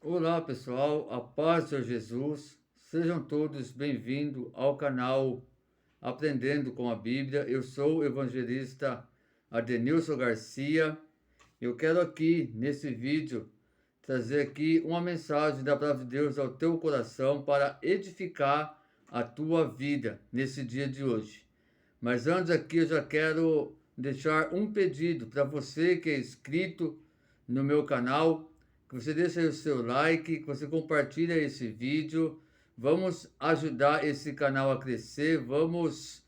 Olá pessoal, a paz do Senhor Jesus, sejam todos bem-vindos ao canal Aprendendo com a Bíblia. Eu sou o evangelista Adenilson Garcia. Eu quero aqui nesse vídeo trazer aqui uma mensagem da palavra de Deus ao teu coração para edificar a tua vida nesse dia de hoje. Mas antes aqui eu já quero deixar um pedido para você que é inscrito no meu canal, que você deixe aí o seu like, que você compartilhe esse vídeo. Vamos ajudar esse canal a crescer, vamos,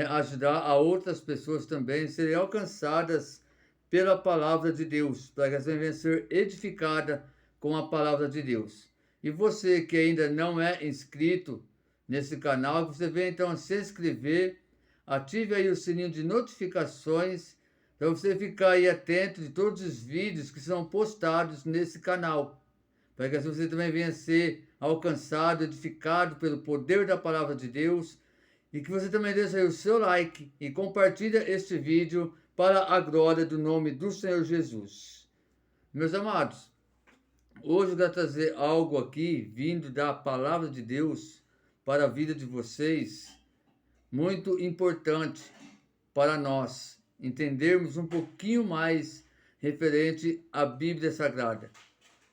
ajudar a outras pessoas também serem alcançadas pela palavra de Deus, para que elas venham ser edificadas com a palavra de Deus. E você que ainda não é inscrito nesse canal, você venha então se inscrever. Ative aí o sininho de notificações para você ficar aí atento de todos os vídeos que são postados nesse canal. Para que assim você também venha ser alcançado, edificado pelo poder da palavra de Deus. E que você também deixe aí o seu like e compartilhe este vídeo para a glória do nome do Senhor Jesus. Meus amados, hoje eu quero trazer algo aqui vindo da palavra de Deus para a vida de vocês, muito importante para nós entendermos um pouquinho mais referente à Bíblia Sagrada.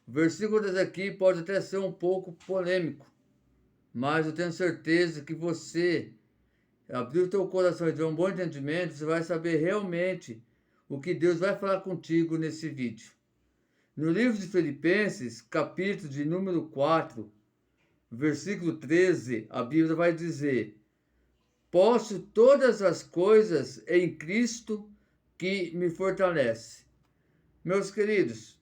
O versículo desse aqui pode até ser um pouco polêmico, mas eu tenho certeza que você abrir o teu coração e ter um bom entendimento, você vai saber realmente o que Deus vai falar contigo nesse vídeo. No livro de Filipenses, capítulo de número 4, versículo 13, a Bíblia vai dizer: posso todas as coisas em Cristo que me fortalece. Meus queridos,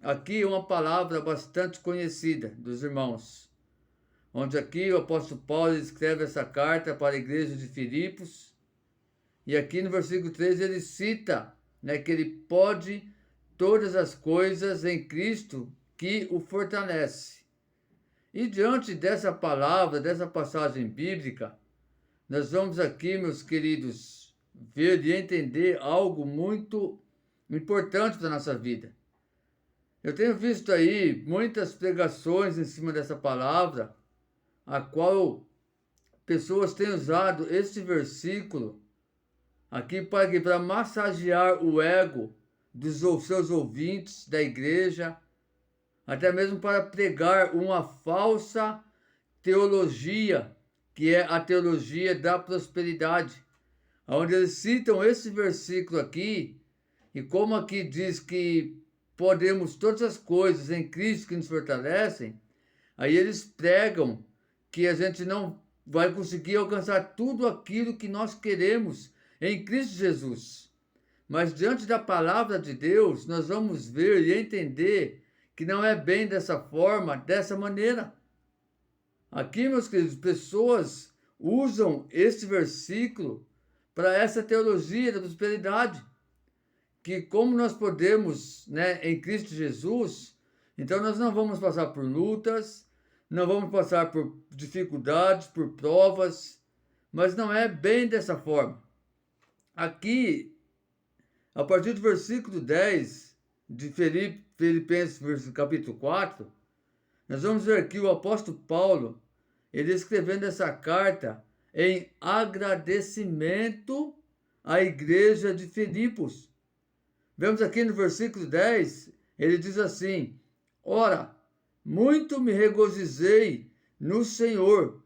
aqui uma palavra bastante conhecida dos irmãos, onde aqui o apóstolo Paulo escreve essa carta para a igreja de Filipos, e aqui no versículo 13 ele cita, que ele pode todas as coisas em Cristo que o fortalece. E diante dessa palavra, dessa passagem bíblica, nós vamos aqui, meus queridos, ver e entender algo muito importante para a nossa vida. Eu tenho visto aí muitas pregações em cima dessa palavra, a qual pessoas têm usado este versículo aqui para massagear o ego dos seus ouvintes da igreja, até mesmo para pregar uma falsa teologia, que é a teologia da prosperidade, onde eles citam esse versículo aqui, e como aqui diz que podemos todas as coisas em Cristo que nos fortalecem, aí eles pregam que a gente não vai conseguir alcançar tudo aquilo que nós queremos em Cristo Jesus. Mas diante da palavra de Deus, nós vamos ver e entender que não é bem dessa forma, dessa maneira. Aqui, meus queridos, pessoas usam esse versículo para essa teologia da prosperidade, que como nós podemos, em Cristo Jesus, então nós não vamos passar por lutas, não vamos passar por dificuldades, por provas, mas não é bem dessa forma. Aqui, a partir do versículo 10 de Filipenses, capítulo 4, nós vamos ver aqui o apóstolo Paulo, ele escrevendo essa carta em agradecimento à igreja de Filipos. Vemos aqui no versículo 10, ele diz assim: ora, muito me regozijei no Senhor,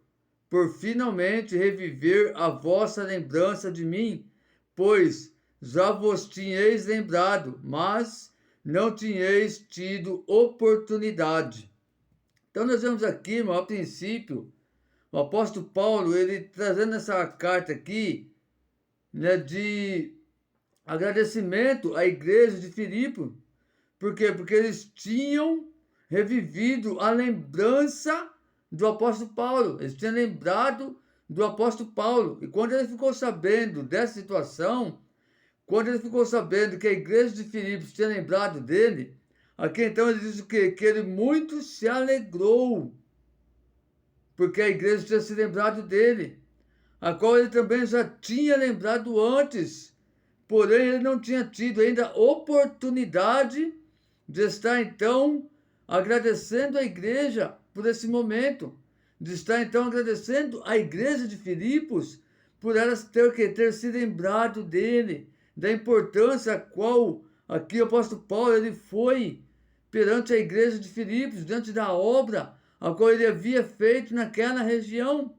por finalmente reviver a vossa lembrança de mim, pois já vos tinhais lembrado, mas não tinhais tido oportunidade. Então nós vemos aqui, a princípio, o apóstolo Paulo, ele trazendo essa carta aqui, de agradecimento à igreja de Filipe. Por quê? Porque eles tinham revivido a lembrança do apóstolo Paulo. Eles tinham lembrado do apóstolo Paulo. E quando ele ficou sabendo dessa situação, quando ele ficou sabendo que a igreja de Filipos tinha lembrado dele, aqui então ele diz o quê? Que ele muito se alegrou, porque a igreja tinha se lembrado dele, a qual ele também já tinha lembrado antes, porém ele não tinha tido ainda oportunidade de estar então agradecendo a igreja por esse momento, de estar então agradecendo a igreja de Filipos por elas ter se lembrado dele, da importância a qual aqui o apóstolo Paulo ele foi perante a igreja de Filipos, diante da obra a qual ele havia feito naquela região.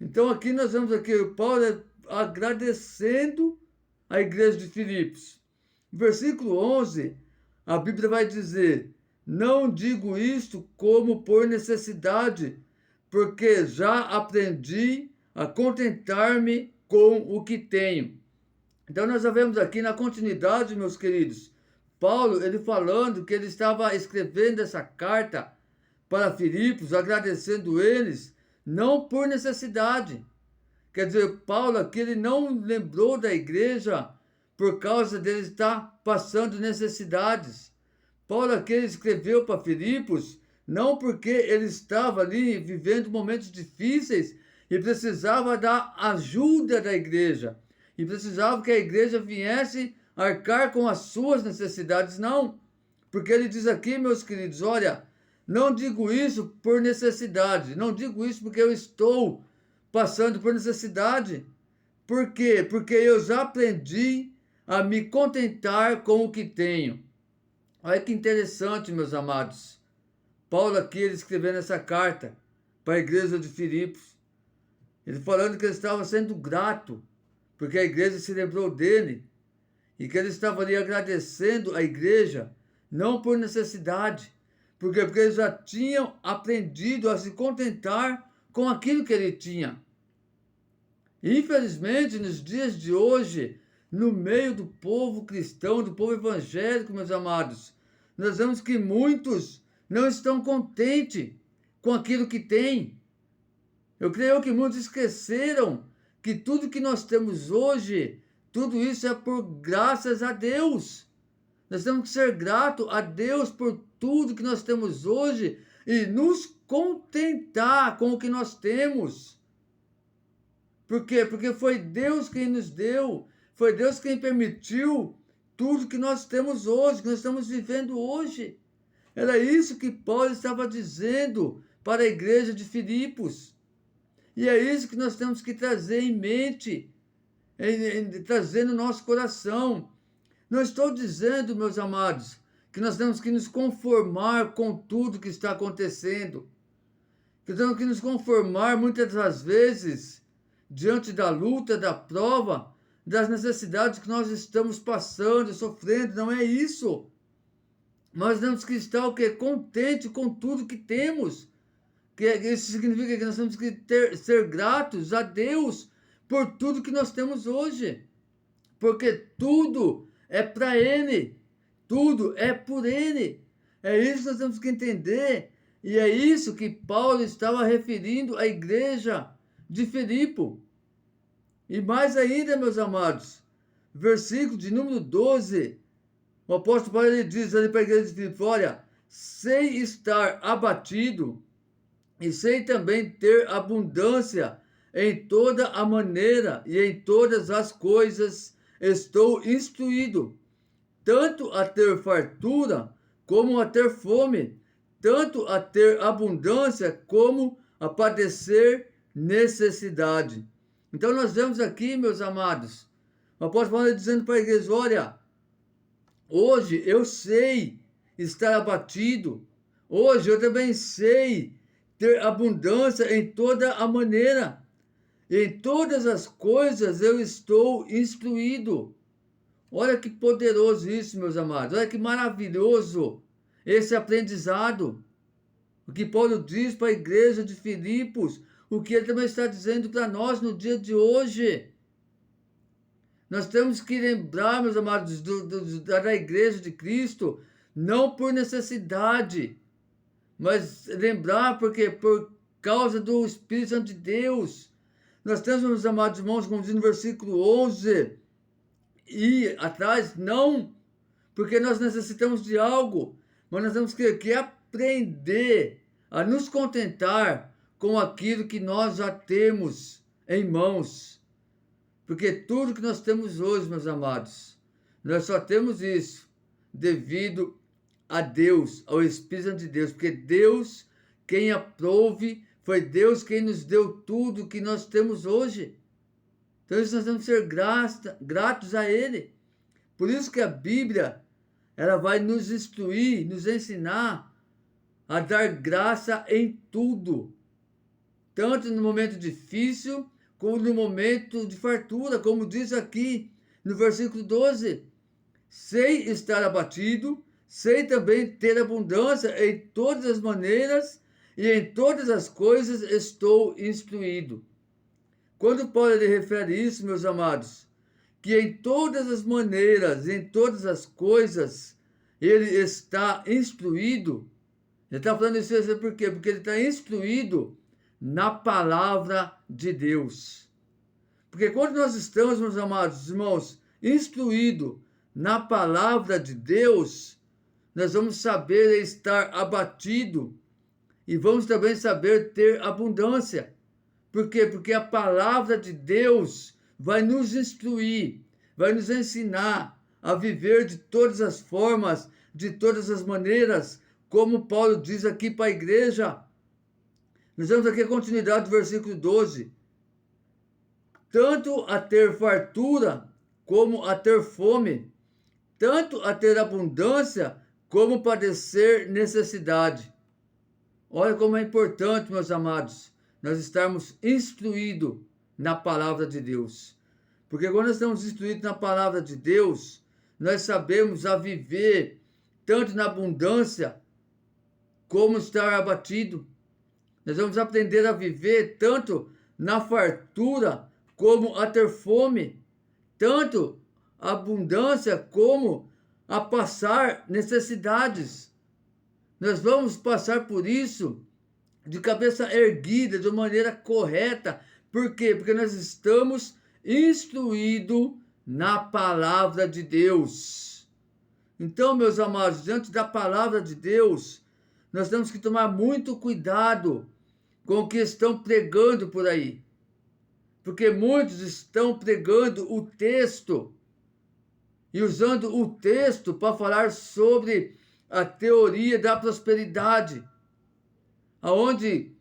Então aqui nós vemos aqui o Paulo agradecendo a igreja de Filipos. Versículo 11, a Bíblia vai dizer: não digo isto como por necessidade, porque já aprendi a contentar-me com o que tenho. Então nós já vemos aqui na continuidade, meus queridos, Paulo ele falando que ele estava escrevendo essa carta para Filipos, agradecendo eles, não por necessidade. Quer dizer, Paulo aqui ele não lembrou da igreja por causa dele estar passando necessidades. Paulo aqui ele escreveu para Filipos não porque ele estava ali vivendo momentos difíceis e precisava da ajuda da igreja, e precisava que a igreja viesse arcar com as suas necessidades, não. Porque ele diz aqui, meus queridos, olha, não digo isso por necessidade, não digo isso porque eu estou passando por necessidade. Por quê? Porque eu já aprendi a me contentar com o que tenho. Olha que interessante, meus amados. Paulo aqui, ele escrevendo essa carta para a igreja de Filipos. Ele falando que ele estava sendo grato, porque a igreja se lembrou dele. E que ele estava ali agradecendo a igreja, não por necessidade. Porque eles já tinham aprendido a se contentar com aquilo que ele tinha. Infelizmente, nos dias de hoje, no meio do povo cristão, do povo evangélico, meus amados, nós vemos que muitos não estão contentes com aquilo que têm. Eu creio que muitos esqueceram que tudo que nós temos hoje, tudo isso é por graças a Deus. Nós temos que ser gratos a Deus por tudo que nós temos hoje e nos contentar com o que nós temos. Por quê? Porque foi Deus quem nos deu, foi Deus quem permitiu tudo que nós temos hoje, que nós estamos vivendo hoje. Era isso que Paulo estava dizendo para a igreja de Filipos. E é isso que nós temos que trazer em mente, trazer no nosso coração. Não estou dizendo, meus amados, que nós temos que nos conformar com tudo que está acontecendo. Que temos que nos conformar muitas das vezes diante da luta, da prova, das necessidades que nós estamos passando, sofrendo. Não é isso. Nós temos que estar o quê? Contente com tudo que temos. Isso significa que nós temos que ser gratos a Deus por tudo que nós temos hoje. Porque tudo é para Ele. Tudo é por Ele. É isso que nós temos que entender. E é isso que Paulo estava referindo à igreja de Filipe. E mais ainda, meus amados, versículo de número 12, o apóstolo Paulo ele diz ali para a igreja de Filipe: olha, sei estar abatido e sei também ter abundância em toda a maneira e em todas as coisas estou instruído, tanto a ter fartura como a ter fome, tanto a ter abundância como a padecer necessidade. Então nós vemos aqui, meus amados, o apóstolo Paulo dizendo para a igreja: olha, hoje eu sei estar abatido, hoje eu também sei ter abundância em toda a maneira, em todas as coisas eu estou instruído. Olha que poderoso isso, meus amados, olha que maravilhoso esse aprendizado. O que Paulo diz para a igreja de Filipos, o que ele também está dizendo para nós no dia de hoje. Nós temos que lembrar, meus amados, da igreja de Cristo, não por necessidade, mas lembrar porque por causa do Espírito Santo de Deus. Nós temos, meus amados irmãos, como diz no versículo 11, e atrás, não porque nós necessitamos de algo, mas nós temos que aprender a nos contentar com aquilo que nós já temos em mãos. Porque tudo que nós temos hoje, meus amados, nós só temos isso devido a Deus, ao Espírito Santo de Deus, porque Deus quem aprove, foi Deus quem nos deu tudo que nós temos hoje. Então nós temos que ser gratos a Ele. Por isso que a Bíblia, ela vai nos instruir, nos ensinar a dar graça em tudo. Tanto no momento difícil, como no momento de fartura, como diz aqui no versículo 12. Sei estar abatido, sei também ter abundância em todas as maneiras, e em todas as coisas estou instruído. Quando Paulo ele refere isso, meus amados, que em todas as maneiras, em todas as coisas, ele está instruído. Ele está falando isso por quê? Porque ele está instruído na palavra de Deus. Porque quando nós estamos, meus amados irmãos, instruídos na palavra de Deus, nós vamos saber estar abatido e vamos também saber ter abundância. Por quê? Porque a palavra de Deus vai nos instruir, vai nos ensinar a viver de todas as formas, de todas as maneiras, como Paulo diz aqui para a igreja. Nós vamos aqui a continuidade do versículo 12. Tanto a ter fartura, como a ter fome, tanto a ter abundância, como padecer necessidade. Olha como é importante, meus amados, nós estarmos instruídos na palavra de Deus. Porque quando nós estamos instruídos na palavra de Deus, nós sabemos a viver tanto na abundância, como estar abatido. Nós vamos aprender a viver tanto na fartura, como a ter fome, tanto a abundância, como a passar necessidades. Nós vamos passar por isso de cabeça erguida, de maneira correta. Por quê? Porque nós estamos instruídos na palavra de Deus. Então, meus amados, diante da palavra de Deus, nós temos que tomar muito cuidado com o que estão pregando por aí. Porque muitos estão pregando o texto e usando o texto para falar sobre a teoria da prosperidade, aonde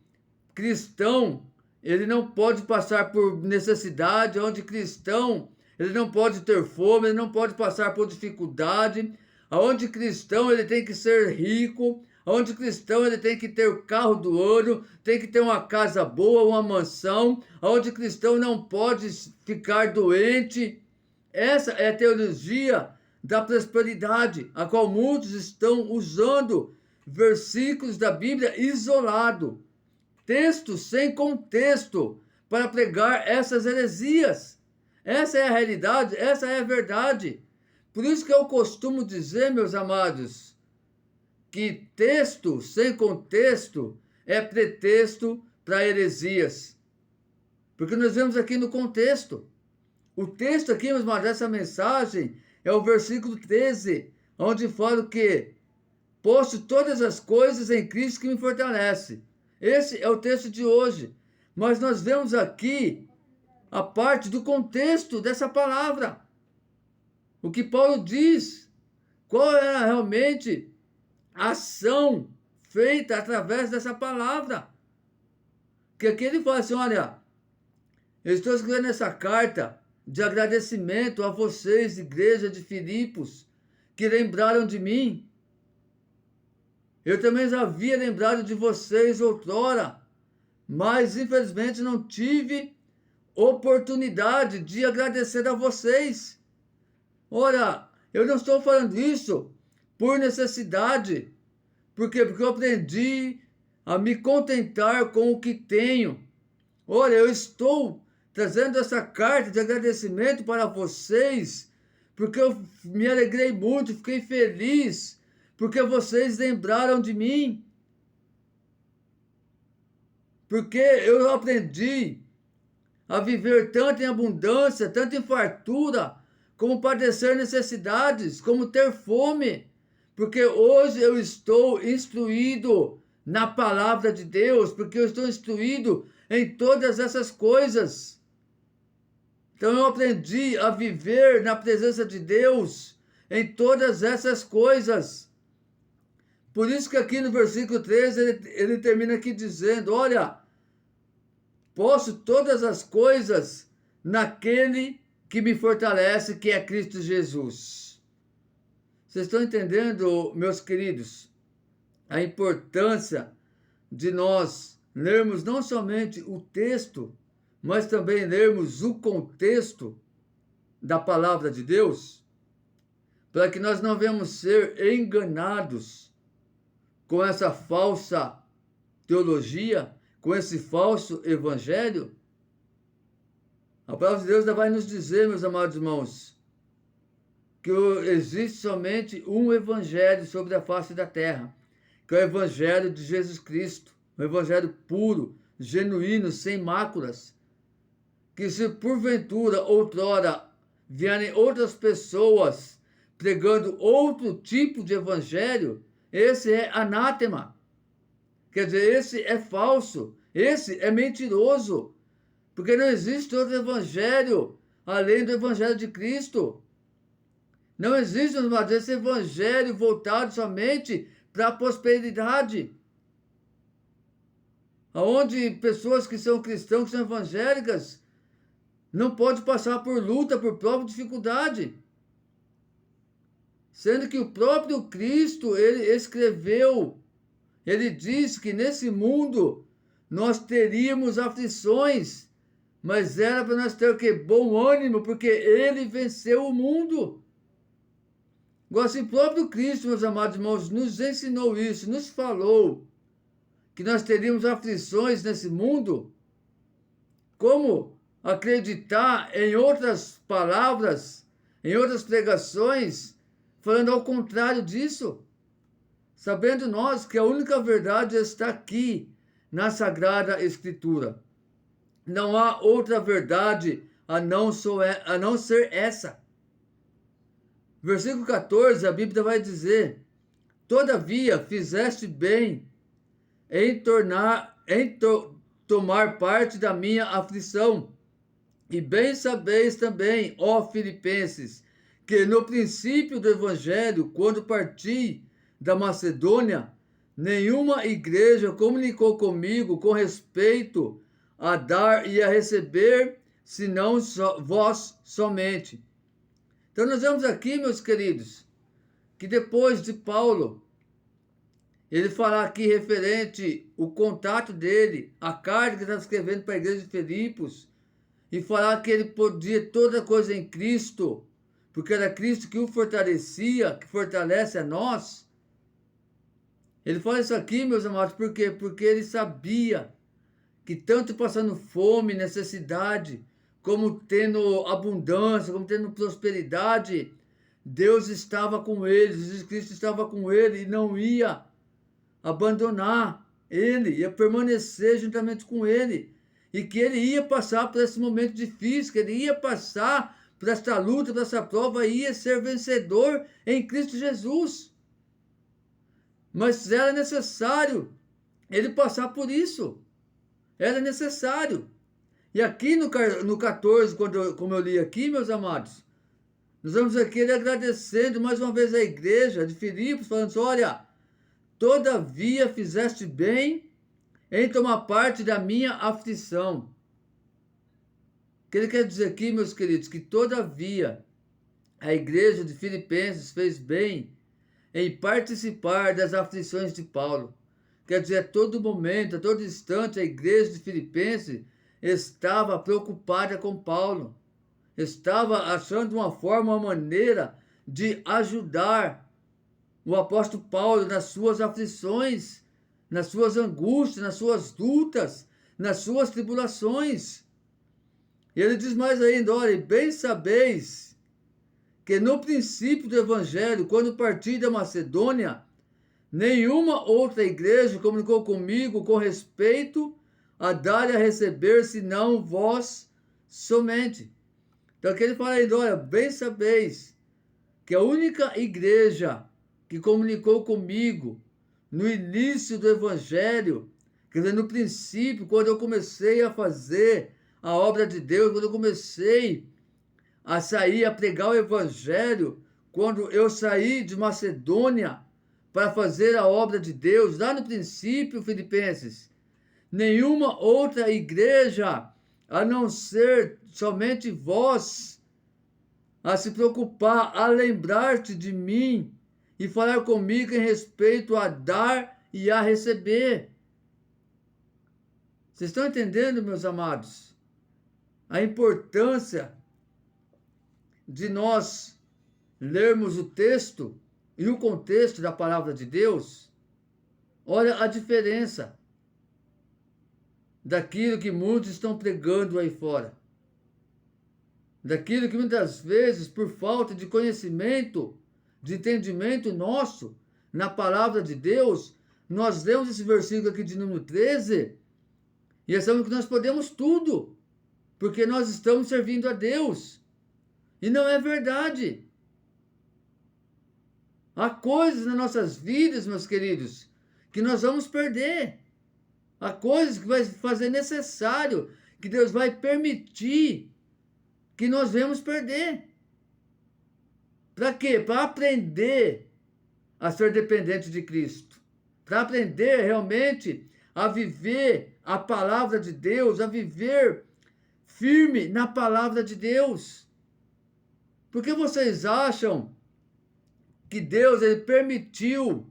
cristão ele não pode passar por necessidade, onde cristão ele não pode ter fome, ele não pode passar por dificuldade, aonde cristão ele tem que ser rico, aonde cristão ele tem que ter o carro do ano, tem que ter uma casa boa, uma mansão, aonde cristão não pode ficar doente. Essa é a teologia da prosperidade, a qual muitos estão usando versículos da Bíblia isolado, texto sem contexto, para pregar essas heresias. Essa é a realidade, essa é a verdade. Por isso que eu costumo dizer, meus amados, que texto sem contexto é pretexto para heresias. Porque nós vemos aqui no contexto. O texto aqui, meus amados, dessa mensagem é o versículo 13, onde fala o quê? Posto todas as coisas em Cristo que me fortalece. Esse é o texto de hoje. Mas nós vemos aqui a parte do contexto dessa palavra. O que Paulo diz, qual era realmente a ação feita através dessa palavra. Que aqui ele fala assim, olha, eu estou escrevendo essa carta de agradecimento a vocês, igreja de Filipos, que lembraram de mim. Eu também já havia lembrado de vocês outrora, mas infelizmente não tive oportunidade de agradecer a vocês. Ora, eu não estou falando isso por necessidade. Por quê? Porque eu aprendi a me contentar com o que tenho. Olha, eu estou trazendo essa carta de agradecimento para vocês, porque eu me alegrei muito, fiquei feliz, porque vocês lembraram de mim. Porque eu aprendi a viver tanto em abundância, tanto em fartura, como padecer necessidades, como ter fome. Porque hoje eu estou instruído na palavra de Deus, porque eu estou instruído em todas essas coisas. Então eu aprendi a viver na presença de Deus em todas essas coisas. Por isso que aqui no versículo 13 ele termina aqui dizendo, olha, posso todas as coisas naquele que me fortalece, que é Cristo Jesus. Vocês estão entendendo, meus queridos, a importância de nós lermos não somente o texto, mas também lermos o contexto da palavra de Deus, para que nós não venhamos ser enganados com essa falsa teologia, com esse falso evangelho. A palavra de Deus ainda vai nos dizer, meus amados irmãos, que existe somente um evangelho sobre a face da terra, que é o evangelho de Jesus Cristo, um evangelho puro, genuíno, sem máculas, que se porventura outrora vierem outras pessoas pregando outro tipo de evangelho, esse é anátema. Quer dizer, esse é falso, esse é mentiroso, porque não existe outro evangelho além do evangelho de Cristo. Não existe, mas esse evangelho voltado somente para a prosperidade, onde pessoas que são cristãos, que são evangélicas, não podem passar por luta, por própria dificuldade. Sendo que o próprio Cristo, ele escreveu, ele disse que nesse mundo nós teríamos aflições, mas era para nós ter o quê? Bom ânimo, porque ele venceu o mundo. Agora, se o próprio Cristo, meus amados irmãos, nos ensinou isso, nos falou que nós teríamos aflições nesse mundo, como acreditar em outras palavras, em outras pregações, falando ao contrário disso? Sabendo nós que a única verdade está aqui na Sagrada Escritura. Não há outra verdade a não ser essa. Versículo 14, a Bíblia vai dizer: todavia fizeste bem em tomar parte da minha aflição. E bem sabeis também, ó Filipenses, que no princípio do Evangelho, quando parti da Macedônia, nenhuma igreja comunicou comigo com respeito a dar e a receber, senão vós somente. Então nós vemos aqui, meus queridos, que depois de Paulo, ele falar aqui referente o contato dele, a carta que ele estava escrevendo para a igreja de Filipos, e falar que ele podia toda coisa em Cristo, porque era Cristo que o fortalecia, que fortalece a nós. Ele fala isso aqui, meus amados, por quê? Porque ele sabia que tanto passando fome, necessidade, como tendo abundância, como tendo prosperidade, Deus estava com ele, Jesus Cristo estava com ele e não ia abandonar ele, ia permanecer juntamente com ele. E que ele ia passar por esse momento difícil, que ele ia passar por esta luta, por essa prova, ia ser vencedor em Cristo Jesus. Mas era necessário ele passar por isso. Era necessário. E aqui no 14, como eu li aqui, meus amados, nós vamos aqui ele agradecendo mais uma vez a igreja de Filipos, falando assim, olha, todavia fizeste bem em tomar parte da minha aflição. O que ele quer dizer aqui, meus queridos, que todavia a igreja de Filipenses fez bem em participar das aflições de Paulo. Quer dizer, a todo momento, a todo instante, a igreja de Filipenses estava preocupada com Paulo. Estava achando uma forma, uma maneira de ajudar o apóstolo Paulo nas suas aflições, nas suas angústias, nas suas lutas, nas suas tribulações. E ele diz mais ainda, olha, bem sabeis que no princípio do evangelho, quando parti da Macedônia, nenhuma outra igreja comunicou comigo com respeito a dar e a receber, senão vós somente. Então aqui ele fala ainda, olha, bem sabeis que a única igreja que comunicou comigo no início do evangelho, quer dizer, no princípio, quando eu comecei a fazer a obra de Deus, quando eu comecei a sair a pregar o evangelho, quando eu saí de Macedônia para fazer a obra de Deus. Lá no princípio, Filipenses, nenhuma outra igreja, a não ser somente vós, a se preocupar, a lembrar-te de mim e falar comigo em respeito a dar e a receber. Vocês estão entendendo, meus amados? A importância de nós lermos o texto e o contexto da palavra de Deus. Olha a diferença daquilo que muitos estão pregando aí fora. Daquilo que muitas vezes, por falta de conhecimento, de entendimento nosso na palavra de Deus, nós lemos esse versículo aqui de número 13 e achamos que nós podemos tudo, porque nós estamos servindo a Deus. E não é verdade. Há coisas nas nossas vidas, meus queridos, que nós vamos perder. Há coisas que vai fazer necessário, que Deus vai permitir que nós venhamos perder. Para quê? Para aprender a ser dependente de Cristo. Para aprender realmente a viver a palavra de Deus, a viver firme na palavra de Deus. Por que vocês acham que Deus ele permitiu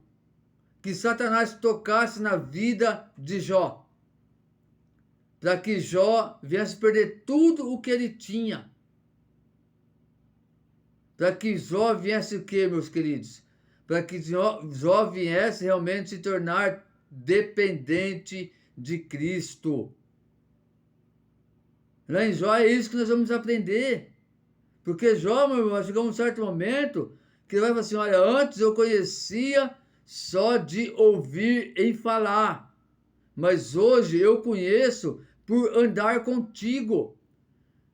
que Satanás tocasse na vida de Jó? Para que Jó viesse perder tudo o que ele tinha. Para que Jó viesse o quê, meus queridos? Para que Jó viesse realmente se tornar dependente de Cristo. Lá em Jó é isso que nós vamos aprender. Porque Jó, meu irmão, vai chegar um certo momento que ele vai falar assim, olha, antes eu conhecia só de ouvir em falar, mas hoje eu conheço por andar contigo.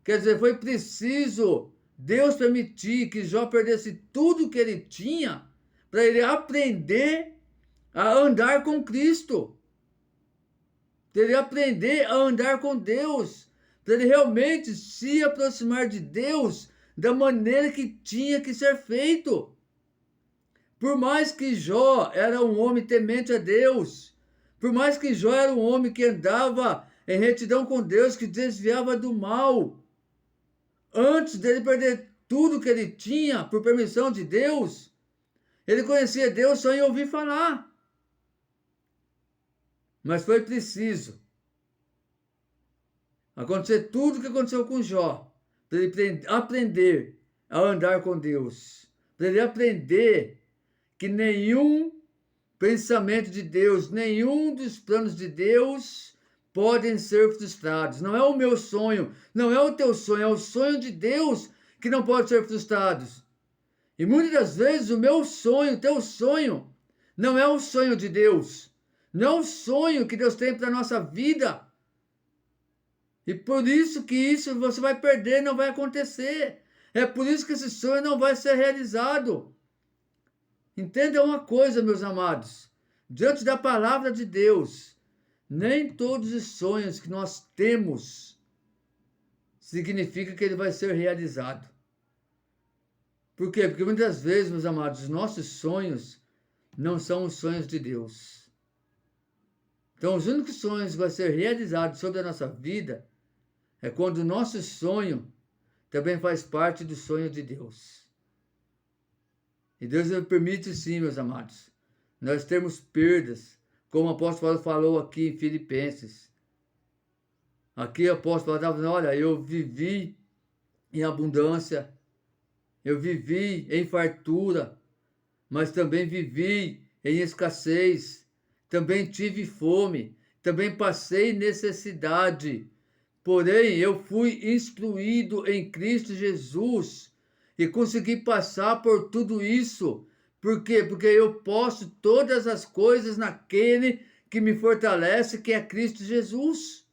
Quer dizer, foi preciso Deus permitir que Jó perdesse tudo que ele tinha para ele aprender a andar com Cristo. Para ele aprender a andar com Deus. Para ele realmente se aproximar de Deus da maneira que tinha que ser feito. Por mais que Jó era um homem temente a Deus, por mais que Jó era um homem que andava em retidão com Deus, que desviava do mal, antes dele perder tudo que ele tinha, por permissão de Deus, ele conhecia Deus só em ouvir falar. Mas foi preciso acontecer tudo o que aconteceu com Jó, para ele aprender a andar com Deus, para ele aprender que nenhum pensamento de Deus, nenhum dos planos de Deus podem ser frustrados. Não é o meu sonho, não é o teu sonho, é o sonho de Deus que não pode ser frustrado. E muitas das vezes o meu sonho, o teu sonho, não é o sonho de Deus, não é o sonho que Deus tem para a nossa vida. E por isso que isso você vai perder, não vai acontecer. É por isso que esse sonho não vai ser realizado. Entenda uma coisa, meus amados. Diante da palavra de Deus, nem todos os sonhos que nós temos significa que ele vai ser realizado. Por quê? Porque muitas vezes, meus amados, os nossos sonhos não são os sonhos de Deus. Então, os únicos sonhos que vão ser realizados sobre a nossa vida é quando o nosso sonho também faz parte do sonho de Deus. E Deus permite sim, meus amados, nós temos perdas, como o apóstolo Paulo falou aqui em Filipenses. Aqui o apóstolo estava dizendo, olha, eu vivi em abundância, eu vivi em fartura, mas também vivi em escassez, também tive fome, também passei necessidade. Porém, eu fui instruído em Cristo Jesus e consegui passar por tudo isso. Por quê? Porque eu posso todas as coisas naquele que me fortalece, que é Cristo Jesus.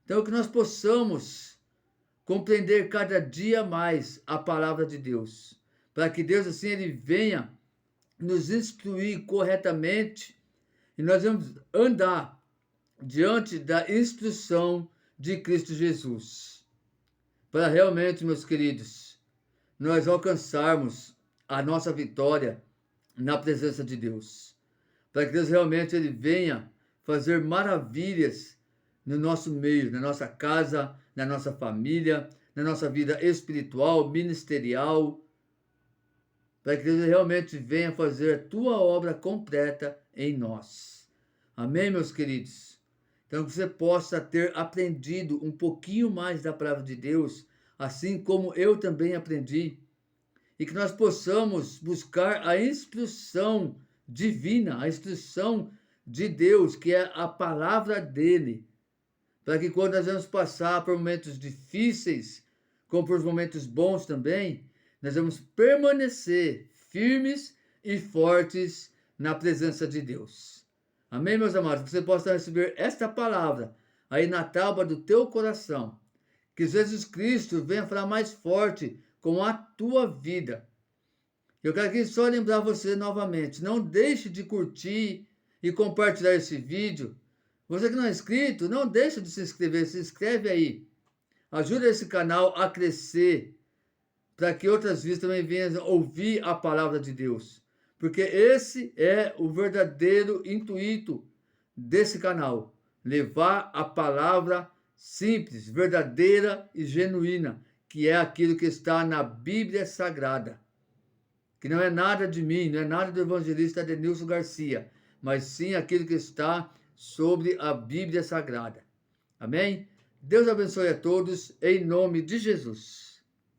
Então, que nós possamos compreender cada dia mais a palavra de Deus, para que Deus, assim, ele venha nos instruir corretamente e nós vamos andar diante da instrução de Cristo Jesus. Para realmente, meus queridos, nós alcançarmos a nossa vitória na presença de Deus. Para que Deus realmente ele venha fazer maravilhas no nosso meio, na nossa casa, na nossa família, na nossa vida espiritual, ministerial, para que Deus realmente venha fazer a tua obra completa em nós. Amém, meus queridos? Então, que você possa ter aprendido um pouquinho mais da palavra de Deus, assim como eu também aprendi, e que nós possamos buscar a instrução divina, a instrução de Deus, que é a palavra dele, para que quando nós vamos passar por momentos difíceis, como por momentos bons também, nós vamos permanecer firmes e fortes na presença de Deus. Amém, meus amados? Que você possa receber esta palavra aí na tábua do teu coração. Que Jesus Cristo venha falar mais forte com a tua vida. Eu quero aqui só lembrar você novamente, não deixe de curtir e compartilhar esse vídeo. Você que não é inscrito, não deixe de se inscrever, se inscreve aí. Ajuda esse canal a crescer, para que outras vidas também venham ouvir a palavra de Deus. Porque esse é o verdadeiro intuito desse canal. Levar a palavra simples, verdadeira e genuína, que é aquilo que está na Bíblia Sagrada. Que não é nada de mim, não é nada do evangelista Denilson Garcia, mas sim aquilo que está sobre a Bíblia Sagrada. Amém? Deus abençoe a todos, em nome de Jesus.